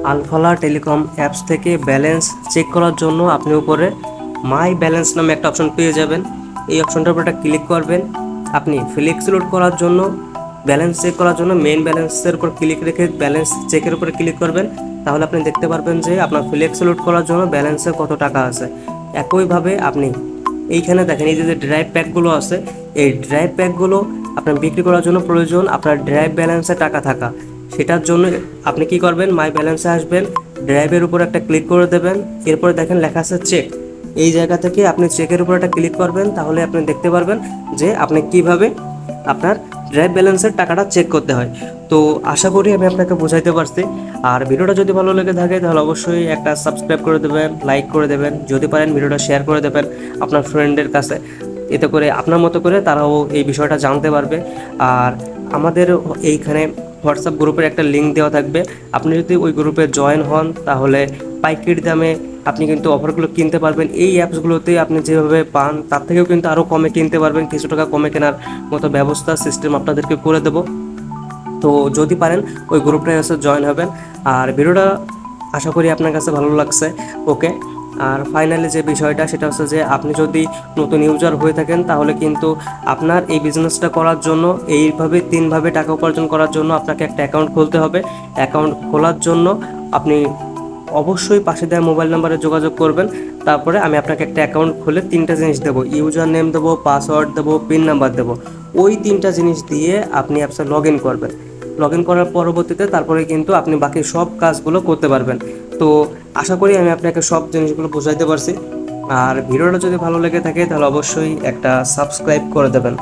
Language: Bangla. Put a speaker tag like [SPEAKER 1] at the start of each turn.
[SPEAKER 1] আলফালা টেলিকম অ্যাপস থেকে ব্যালেন্স চেক করার জন্য আপনি উপরে মাই ব্যালেন্স নামে একটা অপশন পেয়ে যাবেন। এই অপশনটার উপর একটা ক্লিক করবেন। আপনি ফ্লেক্স লোড করার জন্য, ব্যালেন্স চেক করার জন্য মেইন ব্যালেন্সের উপর ক্লিক রেখে ব্যালেন্স চেকের উপরে ক্লিক করবেন। তাহলে আপনি দেখতে পারবেন যে আপনার ফ্লেক্স লোড করার জন্য ব্যালেন্সে কত টাকা আছে। একইভাবে আপনি এইখানে দেখেন, এই যে ড্রাইভ প্যাকগুলো আছে, এই ড্রাইভ প্যাকগুলো আপনার বিক্রি করার জন্য প্রয়োজন আপনার ড্রাইভ ব্যালেন্সে টাকা থাকা। সেটার জন্য আপনি কি করবেন, মাই ব্যালেন্সে আসবেন, ড্রাইভের উপর একটা ক্লিক করে দেবেন। এরপরে দেখেন লেখা আছে চেক। এই জায়গা থেকে আপনি চেকের উপর একটা ক্লিক করবেন। তাহলে আপনি দেখতে পারবেন যে আপনি কিভাবে আপনার ড্রাইভ ব্যালেন্সের টাকাটা চেক করতে হয়। তো আশা করি আমি আপনাকে বোঝাইতে পারছি। আর ভিডিওটা যদি ভালো লেগে থাকে তাহলে অবশ্যই একটা সাবস্ক্রাইব করে দেবেন, লাইক করে দেবেন, যদি পারেন ভিডিওটা শেয়ার করে দেবেন আপনার ফ্রেন্ডের কাছে। এতে করে আপনার মতো করে তারাও এই বিষয়টা জানতে পারবে। আর আমাদের এইখানে হোয়াটসঅ্যাপ গ্রুপের একটা লিঙ্ক দেওয়া থাকবে। আপনি যদি ওই গ্রুপে জয়েন হন তাহলে পাইকারি দামে আপনি কিন্তু অফারগুলো কিনতে পারবেন। এই অ্যাপসগুলোতে আপনি যেভাবে পান তার থেকেও কিন্তু আরও কমে কিনতে পারবেন। কিছু টাকা কমে কেনার মতো ব্যবস্থা সিস্টেম আপনাদেরকে করে দেবো। তো যদি পারেন ওই গ্রুপটায় এসে জয়েন হবেন। আর ভিডিওটা আশা করি আপনার কাছে ভালো লাগছে। ওকে। আর ফাইনালি যে বিষয়টা সেটা হচ্ছে যে আপনি যদি নতুন ইউজার হয়ে থাকেন তাহলে কিন্তু আপনার এই বিজনেসটা করার জন্য এইভাবে 3ভাবে টাকা উপার্জন করার জন্য আপনাকে একটা অ্যাকাউন্ট খুলতে হবে। অ্যাকাউন্ট খোলার জন্য আপনি অবশ্যই পাশে দেওয়া মোবাইল নাম্বারে যোগাযোগ করবেন। তারপরে আমি আপনাকে একটা অ্যাকাউন্ট খুলে 3টা জিনিস দেবো, ইউজার নেম দেবো, পাসওয়ার্ড দেবো, পিন নাম্বার দেবো। ওই 3টা জিনিস দিয়ে আপনি অ্যাপসে লগ ইন করবেন। লগ ইন করার পরবর্তীতে তারপরে কিন্তু আপনি বাকি সব কাজগুলো করতে পারবেন। তো আশা করি আমি আপনাকে সব জিনিসগুলো বোঝাইতে পারছি। আর ভিডিওটা যদি ভালো লেগে থাকে তাহলে অবশ্যই একটা সাবস্ক্রাইব করে দেবেন।